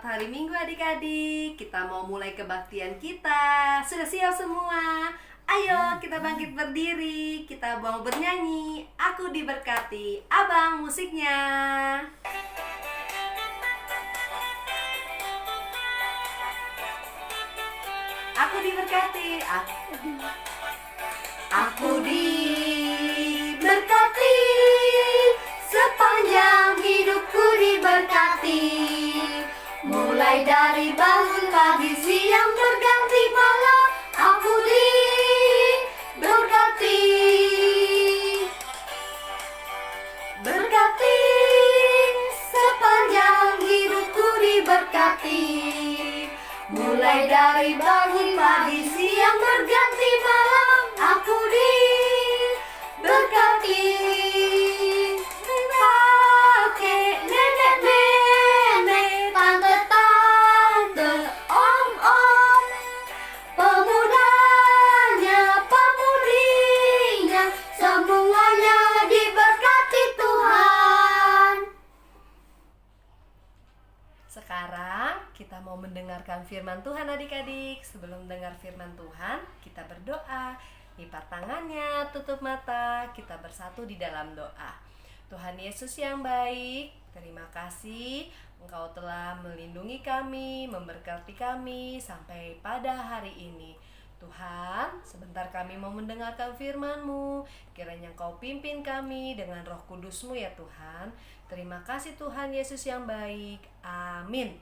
hari Minggu adik-adik. Kita mau mulai kebaktian kita. Sudah siap semua? Ayo kita bangkit berdiri. Kita mau bernyanyi. Aku diberkati. Abang musiknya. Aku diberkati. Aku diberkati. Sepanjang hidupku diberkati. Mulai dari bangun pagi, siang berganti malam, aku diberkati. Berkati. Sepanjang hidupku diberkati. Mulai dari bangun pagi, siang berganti malam, aku diberkati. Kakek, nenek, tante, om, pemudanya, pemudinya, semuanya diberkati Tuhan. Sekarang kita mau mendengarkan firman Tuhan adik-adik. Sebelum mendengar firman Tuhan, kita berdoa. Lipat tangannya, tutup mata, kita bersatu di dalam doa. Tuhan Yesus yang baik, terima kasih Engkau telah melindungi kami, memberkati kami sampai pada hari ini. Tuhan, sebentar kami mau mendengarkan firman-Mu. Kiranya Engkau pimpin kami dengan Roh Kudus-Mu ya Tuhan. Terima kasih Tuhan Yesus yang baik. Amin.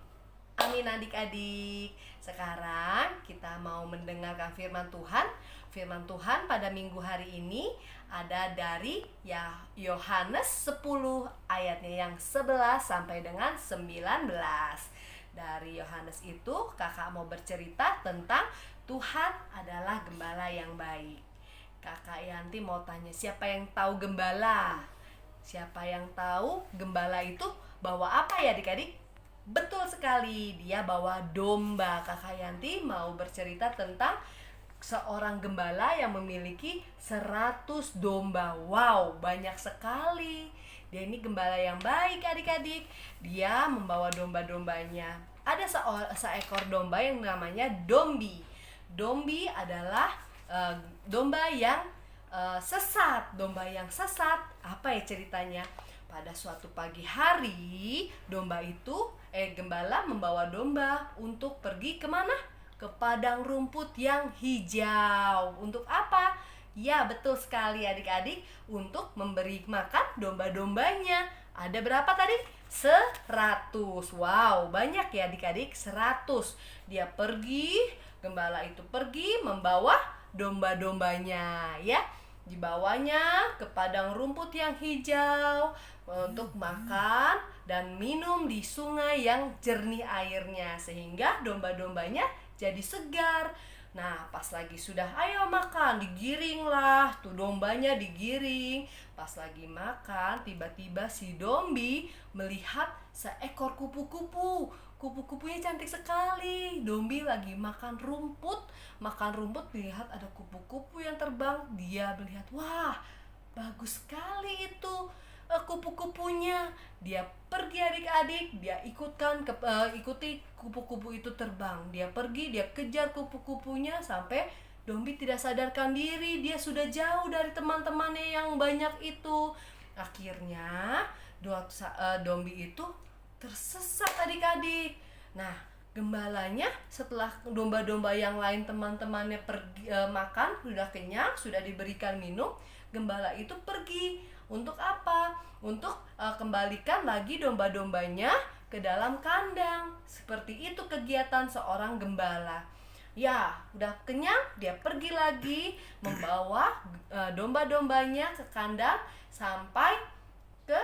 Amin adik-adik. Sekarang kita mau mendengarkan firman Tuhan. Firman Tuhan pada minggu hari ini ada dari Yohanes 10 ayatnya yang 11 sampai dengan 19. Dari Yohanes itu kakak mau bercerita tentang Tuhan adalah gembala yang baik. Kakak Yanti mau tanya, siapa yang tahu gembala? Siapa yang tahu gembala itu bawa apa ya adik-adik? Betul sekali, dia bawa domba. Kakak Yanti mau bercerita tentang seorang gembala yang memiliki 100 domba. Wow, banyak sekali. Dia ini gembala yang baik adik-adik. Dia membawa domba-dombanya. Ada seekor domba yang namanya Dombi. Dombi adalah domba yang sesat. Domba yang sesat, apa ya ceritanya? Pada suatu pagi hari, gembala membawa domba untuk pergi kemana? Ke padang rumput yang hijau. Untuk apa? Ya, betul sekali adik-adik, untuk memberi makan domba-dombanya. Ada berapa tadi? 100. Wow, banyak ya adik-adik, 100. Gembala itu pergi membawa domba-dombanya ya. Dibawanya ke padang rumput yang hijau untuk makan dan minum di sungai yang jernih airnya, sehingga domba-dombanya jadi segar. Nah, pas lagi sudah ayo makan, digiringlah tuh dombanya, digiring. Pas lagi makan, tiba-tiba si Dombi melihat seekor kupu-kupu. Kupu-kupunya cantik sekali. Dombi lagi makan rumput, lihat ada kupu-kupu yang terbang. Dia melihat, wah, bagus sekali itu kupu-kupunya. Dia pergi adik-adik, dia ikuti kupu-kupu itu terbang. Dia pergi, dia kejar kupu-kupunya sampai Dombi tidak sadarkan diri. Dia sudah jauh dari teman-temannya yang banyak itu. Akhirnya Dombi itu tersesat adik-adik. Nah, gembalanya setelah domba-domba yang lain teman-temannya pergi makan, sudah kenyang, sudah diberikan minum, gembala itu pergi. Untuk apa? Untuk kembalikan lagi domba-dombanya ke dalam kandang. Seperti itu kegiatan seorang gembala. Ya, udah kenyang, dia pergi lagi membawa domba-dombanya ke kandang sampai ke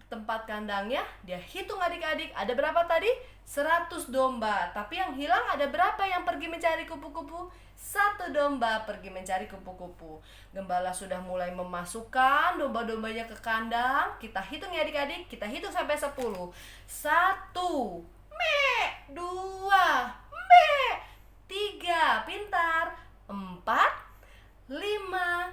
tempat kandangnya. Dia hitung adik-adik, ada berapa tadi? 100 domba. Tapi yang hilang ada berapa yang pergi mencari kupu-kupu? 1 domba pergi mencari kupu-kupu. Gembala sudah mulai memasukkan domba-dombanya ke kandang. Kita hitung ya adik-adik, kita hitung sampai 10. 1, me, 2, me, 3, pintar, 4, 5,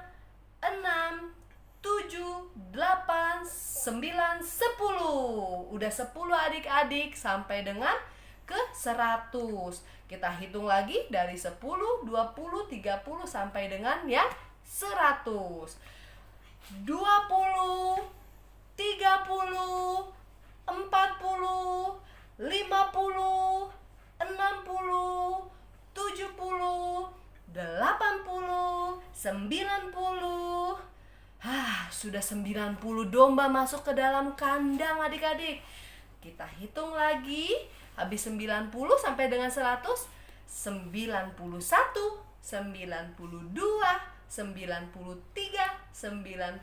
6, 7, 8, 9, 10. Udah 10 adik-adik sampai dengan ke 100. Kita hitung lagi dari 10, 20, 30 sampai dengan yang 100. 20, 30, 40, 50, 60, 70, 80, 90. Sudah 90 domba masuk ke dalam kandang adik-adik. Kita hitung lagi. Habis 90 sampai dengan 100, 91, 92, 93, 94,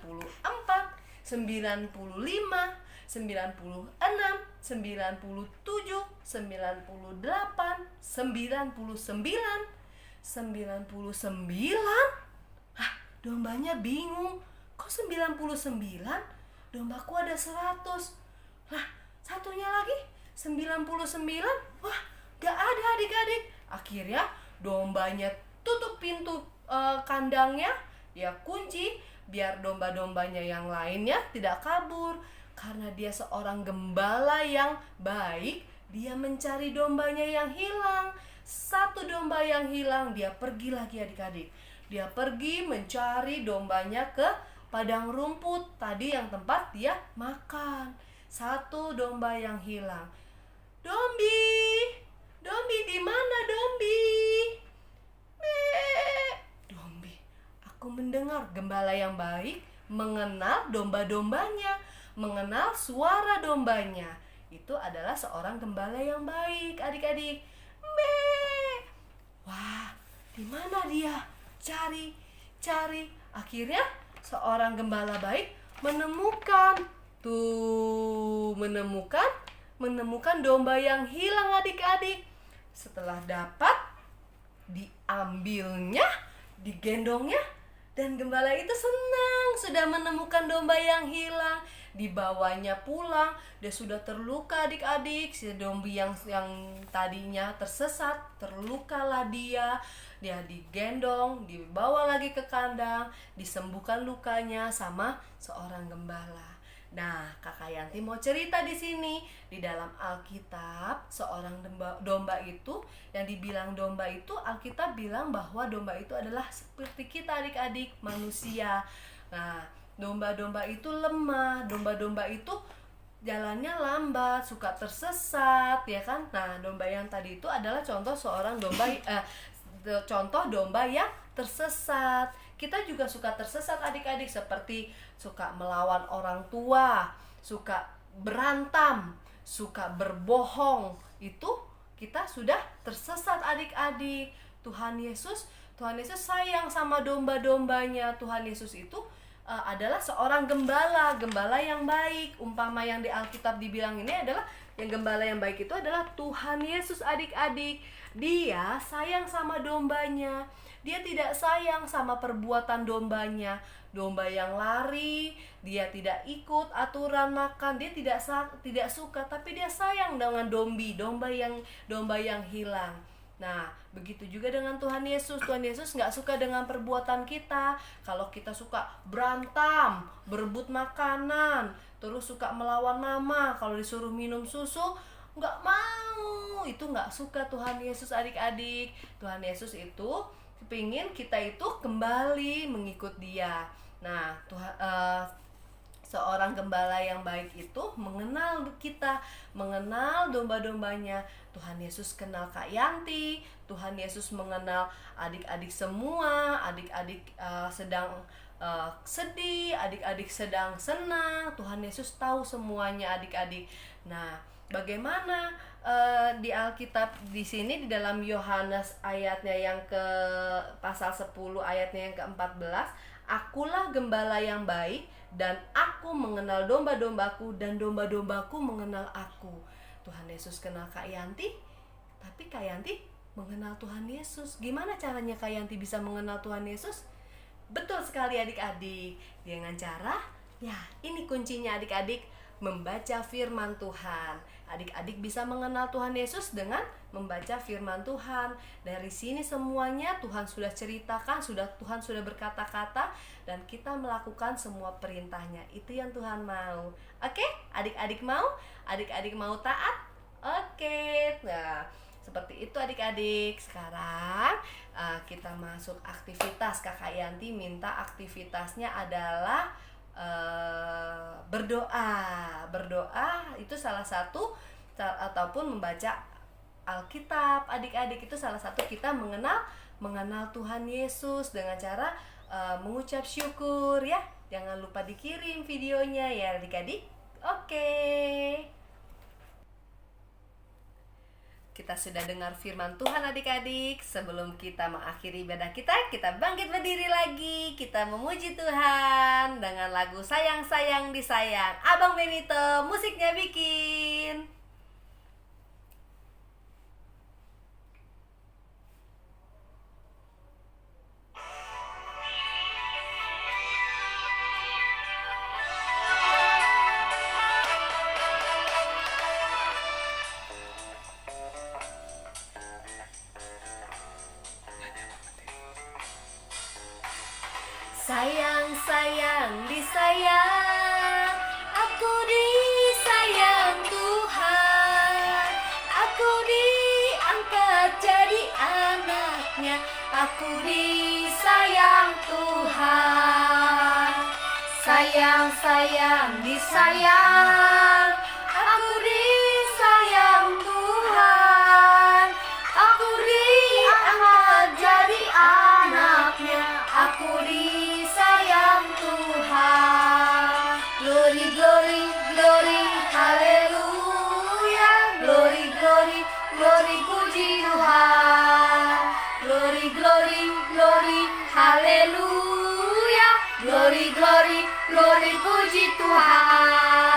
95, 96, 97, 98, 99. 99? Dombanya bingung. Kok 99? Dombaku ada 100. Satunya lagi 99. Gak ada adik-adik. Akhirnya dombanya tutup pintu kandangnya, ya kunci biar domba-dombanya yang lainnya tidak kabur. Karena dia seorang gembala yang baik, dia mencari dombanya yang hilang. Satu domba yang hilang, dia pergi lagi adik-adik. Dia pergi mencari dombanya ke padang rumput tadi yang tempat dia makan. Satu domba yang hilang. Dombi, Dombi di mana Dombi? Dombi, aku mendengar gembala yang baik mengenal domba-dombanya, mengenal suara dombanya. Itu adalah seorang gembala yang baik, adik-adik. Di mana dia? Cari. Akhirnya seorang gembala baik menemukan domba yang hilang adik-adik. Setelah dapat, diambilnya, digendongnya, dan gembala itu senang sudah menemukan domba yang hilang. Dibawanya pulang, dia sudah terluka adik-adik. Si dombi yang tadinya tersesat, terlukalah dia digendong, dibawa lagi ke kandang, disembuhkan lukanya sama seorang gembala. Nah, Kakak Yanti mau cerita di sini. Di dalam Alkitab, seorang domba itu, yang dibilang domba itu, Alkitab bilang bahwa domba itu adalah seperti kita adik-adik, manusia. Nah, domba-domba itu lemah, domba-domba itu jalannya lambat, suka tersesat, ya kan? Nah, domba yang tadi itu adalah contoh domba yang tersesat. Kita juga suka tersesat adik-adik, seperti suka melawan orang tua, suka berantem, suka berbohong. Itu kita sudah tersesat adik-adik. Tuhan Yesus sayang sama domba-dombanya. Tuhan Yesus itu adalah seorang gembala yang baik. Umpama yang di Alkitab dibilang ini adalah yang gembala yang baik itu adalah Tuhan Yesus adik-adik. Dia sayang sama dombanya. Dia tidak sayang sama perbuatan dombanya. Domba yang lari, dia tidak ikut aturan makan, dia tidak suka, tapi dia sayang dengan domba yang hilang. Nah, begitu juga dengan Tuhan Yesus. Tuhan Yesus nggak suka dengan perbuatan kita. Kalau kita suka berantem, berebut makanan, terus suka melawan mama, kalau disuruh minum susu nggak mau, itu nggak suka Tuhan Yesus adik-adik. Tuhan Yesus itu pingin kita itu kembali mengikut Dia. Nah, seorang gembala yang baik itu mengenal kita, mengenal domba-dombanya. Tuhan Yesus kenal Kak Yanti, Tuhan Yesus mengenal adik-adik semua. Adik-adik sedang sedih, adik-adik sedang senang. Tuhan Yesus tahu semuanya adik-adik. Nah, bagaimana di Alkitab di sini di dalam Yohanes ayatnya yang ke pasal 10 ayatnya yang ke-14, akulah gembala yang baik dan aku mengenal domba-dombaku dan domba-dombaku mengenal aku. Tuhan Yesus kenal Kak Yanti, tapi Kak Yanti mengenal Tuhan Yesus. Gimana caranya Kak Yanti bisa mengenal Tuhan Yesus? Betul sekali adik-adik, dengan cara, ya ini kuncinya adik-adik, membaca firman Tuhan. Adik-adik bisa mengenal Tuhan Yesus dengan membaca firman Tuhan. Dari sini semuanya Tuhan sudah ceritakan, Tuhan sudah berkata-kata, dan kita melakukan semua perintahnya. Itu yang Tuhan mau. Oke, adik-adik mau? Adik-adik mau taat? Oke. Oke, nah seperti itu adik-adik. Sekarang kita masuk aktivitas. Kakak Yanti minta aktivitasnya adalah berdoa. Berdoa itu salah satu ataupun membaca Alkitab. Adik-adik, itu salah satu kita mengenal Tuhan Yesus dengan cara mengucap syukur ya. Jangan lupa dikirim videonya ya adik-adik. Oke. Kita sudah dengar firman Tuhan adik-adik. Sebelum kita mengakhiri ibadah kita bangkit berdiri lagi. Kita memuji Tuhan dengan lagu Sayang Sayang Disayang. Abang Benito, musiknya bikin. Sayang, sayang, disayang, aku disayang Tuhan. Aku diangkat jadi anaknya, aku disayang Tuhan. Sayang, sayang, disayang, aku disayang Tuhan. Aku diangkat jadi anaknya, aku disayang Tuhan. Glory, glory, glory, haleluya. Glory, glory, glory, puji Tuhan. Glory, glory, glory, haleluya. Glory, glory, glory, puji Tuhan.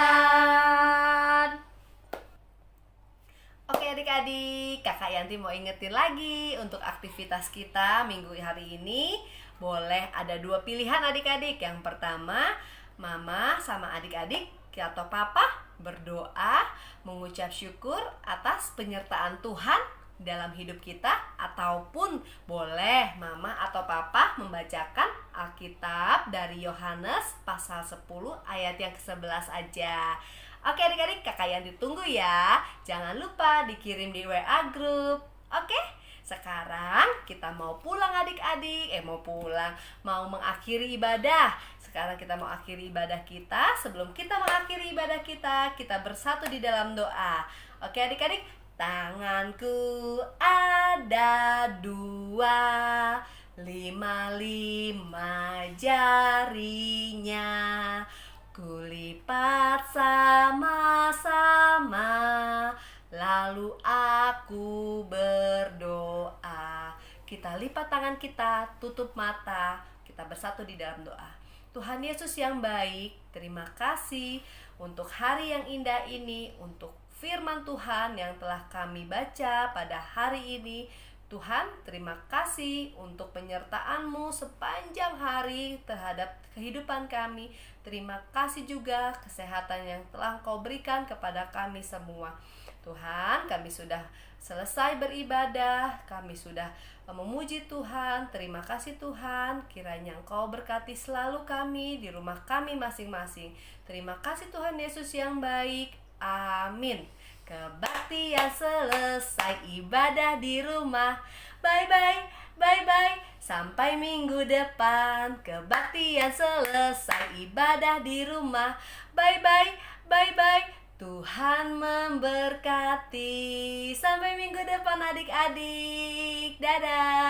Oke adik-adik, Kakak Yanti mau ingetin lagi untuk aktivitas kita minggu hari ini. Boleh ada 2 pilihan adik-adik. Yang pertama, mama sama adik-adik atau papa berdoa mengucap syukur atas penyertaan Tuhan dalam hidup kita. Ataupun boleh mama atau papa membacakan Alkitab dari Yohanes pasal 10 ayat yang ke-11 aja. Oke adik-adik, kakak yang ditunggu ya. Jangan lupa dikirim di WA group. Oke? Sekarang kita mau pulang adik-adik. Mau mengakhiri ibadah. Sekarang kita mau akhiri ibadah kita. Sebelum kita mengakhiri ibadah kita bersatu di dalam doa. Oke adik-adik, tanganku ada 2, 5 jarinya. Kulipat sama-sama, lalu aku berdoa. Kita lipat tangan kita, tutup mata, kita bersatu di dalam doa. Tuhan Yesus yang baik, terima kasih untuk hari yang indah ini, untuk firman Tuhan yang telah kami baca pada hari ini. Tuhan, terima kasih untuk penyertaan-Mu sepanjang hari terhadap kehidupan kami. Terima kasih juga kesehatan yang telah Engkau berikan kepada kami semua. Tuhan, kami sudah selesai beribadah, kami sudah memuji Tuhan. Terima kasih Tuhan, kiranya Engkau berkati selalu kami di rumah kami masing-masing. Terima kasih Tuhan Yesus yang baik. Amin. Kebaktian selesai, ibadah di rumah. Bye-bye, bye-bye, sampai minggu depan. Kebaktian selesai, ibadah di rumah. Bye-bye, bye-bye, Tuhan memberkati. Sampai minggu depan adik-adik. Dadah.